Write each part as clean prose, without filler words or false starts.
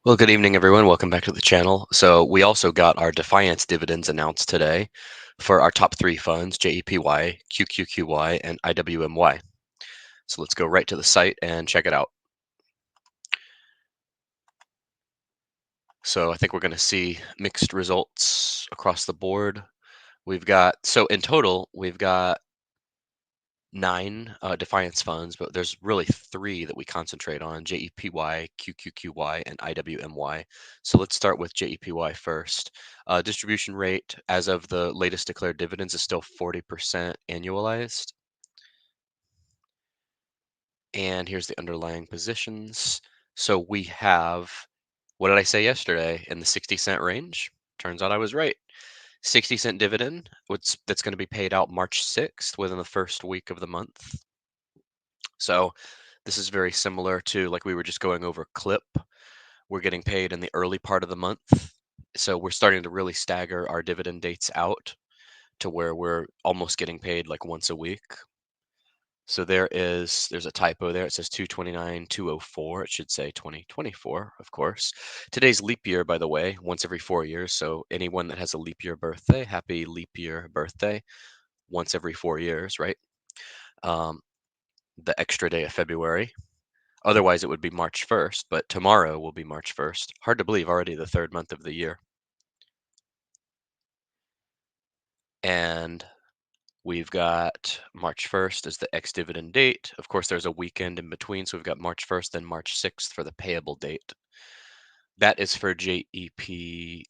Well, good evening, everyone. Welcome back to the channel. So we also got our Defiance dividends announced today for our top three funds, JEPY, QQQY, and IWMY. So let's go right to the site and check it out. So I think we're going to see mixed results across the board. So in total, we've got nine Defiance funds, but there's really three that we concentrate on: JEPY, QQQY, and IWMY. So let's start with JEPY first. Distribution rate as of the latest declared dividends is still 40% annualized. And here's the underlying positions. So we have, what did I say yesterday? In the 60 cent range. Turns out I was right. 60-cent dividend, that's going to be paid out March 6th within the first week of the month. So this is very similar to, like we were just going over clip. We're getting paid in the early part of the month. So we're starting to really stagger our dividend dates out to where we're almost getting paid like once a week. So there's a typo there. It says 2/29/204. It should say 2024, of course. Today's leap year, by the way, once every 4 years. So anyone that has a leap year birthday, happy leap year birthday. Once every 4 years, right? Um, the extra day of February. Otherwise, it would be March 1st, but tomorrow will be March 1st. Hard to believe, already the third month of the year. And we've got March 1st as the ex-dividend date. Of course, there's a weekend in between, so we've got March 1st, then March 6th for the payable date. That is for JEPY,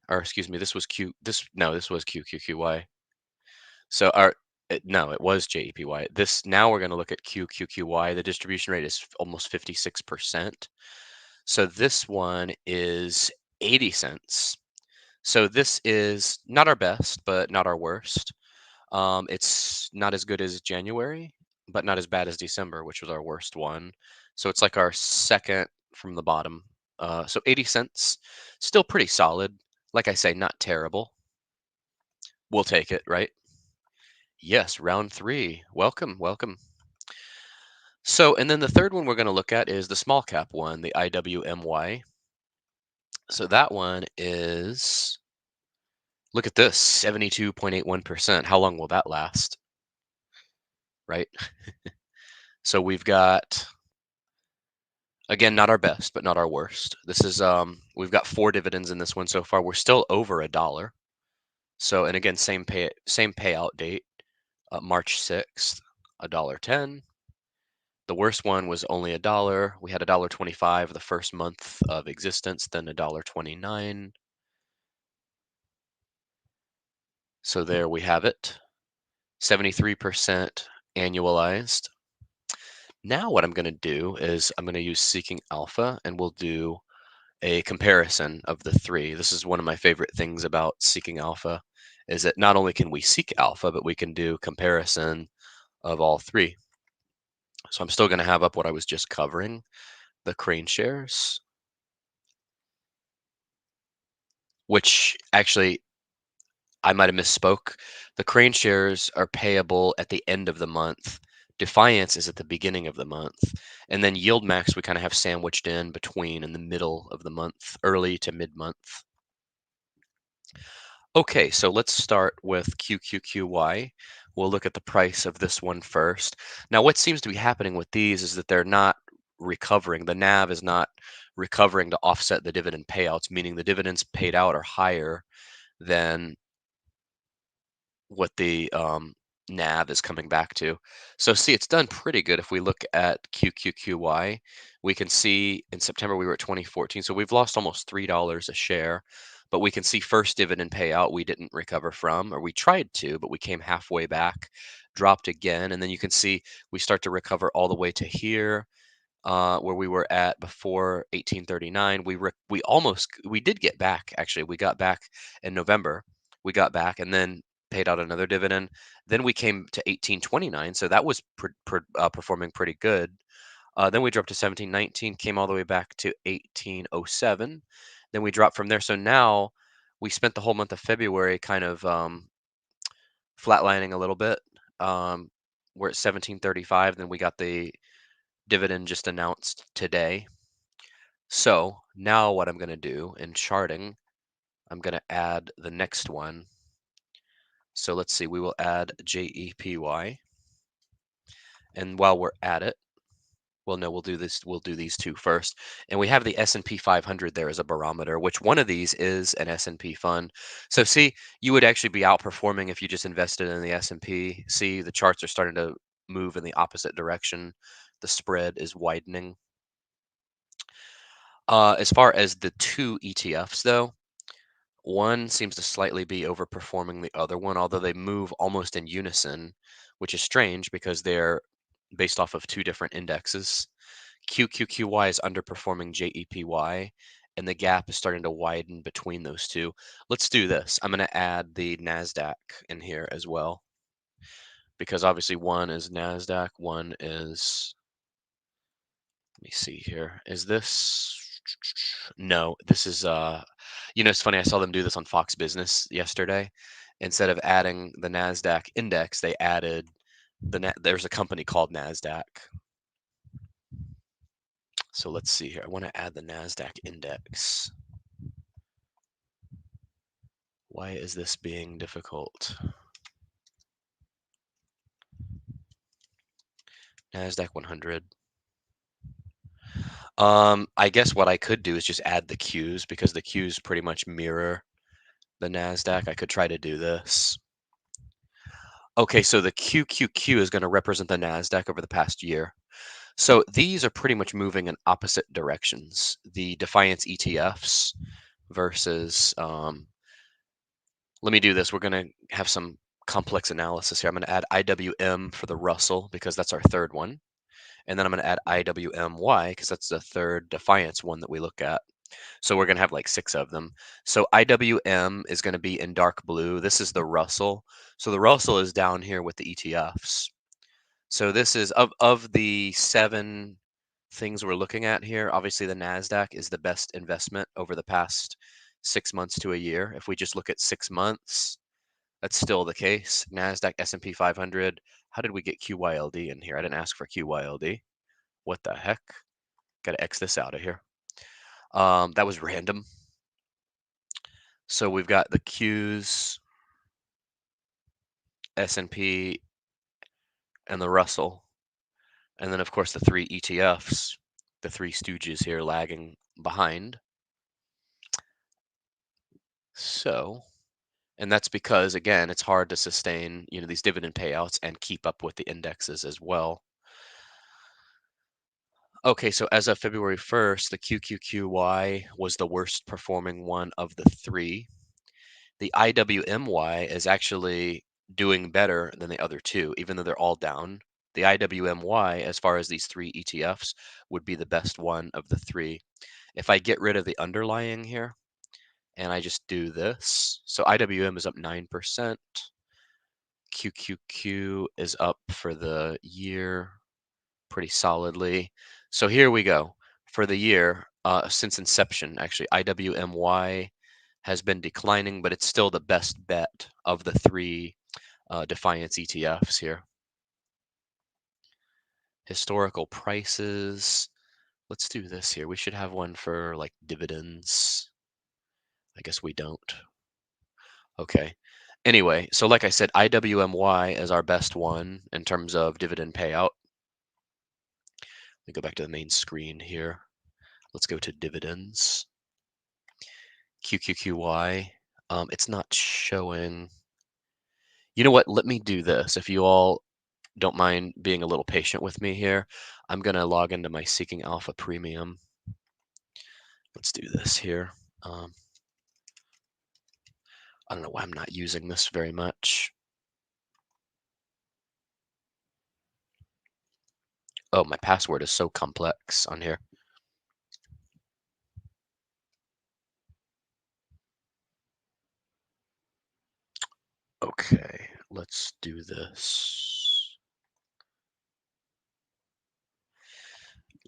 or excuse me, this was QQQY. So no, it was JEPY. Now we're going to look at QQQY. The distribution rate is almost 56%. So this one is 80 cents. So this is not our best, but not our worst. It's not as good as January, but not as bad as December, which was our worst one. So it's like our second from the bottom. So 80 cents, still pretty solid. Like I say, not terrible. We'll take it, right? Yes, round three. Welcome, welcome. So, and then the third one we're going to look at is the small cap one, the IWMY. So that one is, look at this, 72.81%. How long will that last? Right? So we've got, again, not our best, but not our worst. This is we've got four dividends in this one so far. We're still over $1. So, and again, same payout date, March 6th, $1.10. The worst one was only $1. We had $1.25 the first month of existence, then $1.29. So there we have it. 73% annualized. Now what I'm going to do is I'm going to use Seeking Alpha, and we'll do a comparison of the three. This is one of my favorite things about Seeking Alpha, is that not only can we seek alpha, but we can do comparison of all three. So I'm still going to have up what I was just covering, the Crane shares, which actually I might have misspoke. The Crane shares are payable at the end of the month. Defiance is at the beginning of the month. And then Yield Max, we kind of have sandwiched in between in the middle of the month, early to mid-month. Okay, so let's start with QQQY. We'll look at the price of this one first. Now, what seems to be happening with these is that they're not recovering. The NAV is not recovering to offset the dividend payouts, meaning the dividends paid out are higher than what the NAV is coming back to. So see, it's done pretty good. If we look at QQQY, we can see in September we were at 2014. So we've lost almost $3 a share, but we can see first dividend payout we didn't recover from, or we tried to, but we came halfway back, dropped again. And then you can see we start to recover all the way to here, where we were at before 1839. We did get back, actually. We got back in November. We got back and then paid out another dividend. Then we came to 1829, so that was performing pretty good. Then we dropped to 1719, came all the way back to 1807. Then we dropped from there. So now we spent the whole month of February kind of flatlining a little bit. We're at 1735. Then we got the dividend just announced today. So Now what I'm going to do in charting, I'm going to add the next one. So let's see, we will add JEPY. And while we're at it, well, no, we'll do this. We'll do these two first. And we have the S&P 500 there as a barometer, which one of these is an S&P fund. So see, you would actually be outperforming if you just invested in the S&P. See, the charts are starting to move in the opposite direction. The spread is widening. As far as the two ETFs, though, one seems to slightly be overperforming the other one, although they move almost in unison, which is strange because they're based off of two different indexes. QQQY is underperforming JEPY, and the gap is starting to widen between those two. Let's do this. I'm going to add the NASDAQ in here as well, because obviously one is NASDAQ, one is, let me see here. Is this, no, this is, it's funny. I saw them do this on Fox Business yesterday. Instead of adding the NASDAQ index, they added there's a company called NASDAQ. So let's see here. I want to add the NASDAQ index. Why is this being difficult? NASDAQ 100. I guess what I could do is just add the Qs because the Qs pretty much mirror the NASDAQ. I could try to do this. Okay, so the QQQ is going to represent the NASDAQ over the past year. So these are pretty much moving in opposite directions. The Defiance ETFs versus, let me do this. We're going to have some complex analysis here. I'm going to add IWM for the Russell because that's our third one. And then I'm going to add IWMY because that's the third Defiance one that we look at. So we're going to have like 6 of them. So IWM is going to be in dark blue. This is the Russell. So the Russell is down here with the ETFs. So this is of the 7 things we're looking at here. Obviously, the NASDAQ is the best investment over the past 6 months to a year. If we just look at 6 months, that's still the case. NASDAQ, S&P 500. How did we get QYLD in here? I didn't ask for QYLD. What the heck? Got to X this out of here. That was random. So we've got the Qs, S&P, and the Russell. And then, of course, the 3 ETFs, the 3 stooges here lagging behind. So, and that's because, again, it's hard to sustain, these dividend payouts and keep up with the indexes as well. Okay, so as of February 1st, the QQQY was the worst performing one of the 3. The IWMY is actually doing better than the other 2, even though they're all down. The IWMY, as far as these 3 ETFs, would be the best one of the 3. If I get rid of the underlying here and I just do this, so IWM is up 9%. QQQ is up for the year pretty solidly. So here we go. For the year, since inception, actually, IWMY has been declining, but it's still the best bet of the 3 Defiance ETFs here. Historical prices. Let's do this here. We should have one for like dividends. I guess we don't. Okay. Anyway, so like I said, IWMY is our best one in terms of dividend payout. Let me go back to the main screen here. Let's go to dividends. QQQY. It's not showing. You know what? Let me do this. If you all don't mind being a little patient with me here, I'm going to log into my Seeking Alpha Premium. Let's do this here. I don't know why I'm not using this very much. Oh, my password is so complex on here. Okay, let's do this.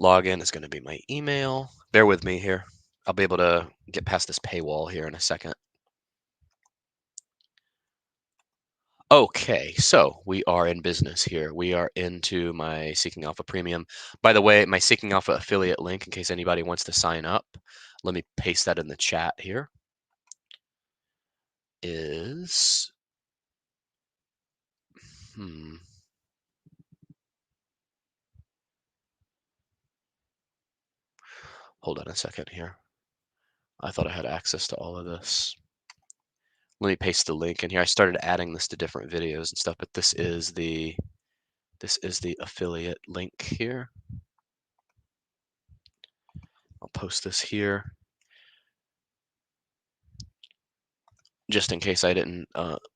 Login is going to be my email. Bear with me here. I'll be able to get past this paywall here in a second. Okay, so we are in business here. We are into my Seeking Alpha Premium. By the way, my Seeking Alpha affiliate link, in case anybody wants to sign up, Let me paste that in the chat here. Is hold on a second here. I thought I had access to all of this. Let me paste the link in here. I started adding this to different videos and stuff, but this is the affiliate link here. I'll post this here. Just in case I didn't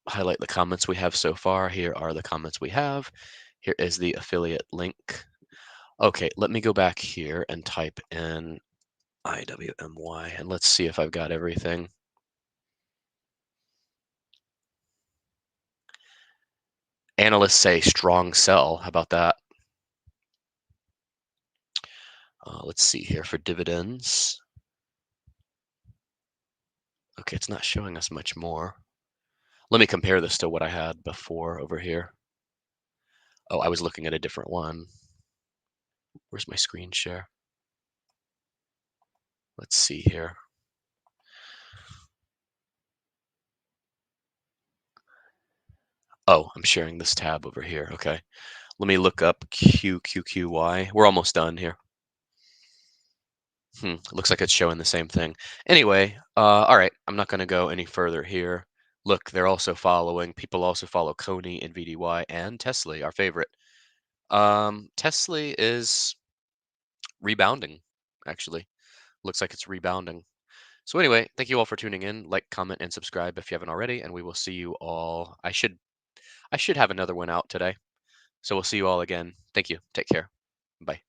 highlight the comments we have so far, here are the comments we have. Here is the affiliate link. Okay, let me go back here and type in IWMY, and let's see if I've got everything. Analysts say strong sell. How about that? Let's see here for dividends. Okay, it's not showing us much more. Let me compare this to what I had before over here. Oh, I was looking at a different one. Where's my screen share? Let's see here. Oh, I'm sharing this tab over here. Okay. Let me look up QQQY. We're almost done here. Looks like it's showing the same thing. Anyway, all right. I'm not going to go any further here. Look, they're also following. People also follow Coney and VDY and Tesla, our favorite. Tesla is rebounding, actually. Looks like it's rebounding. So anyway, thank you all for tuning in. Like, comment, and subscribe if you haven't already, and we will see you all. I should have another one out today. So we'll see you all again. Thank you. Take care. Bye.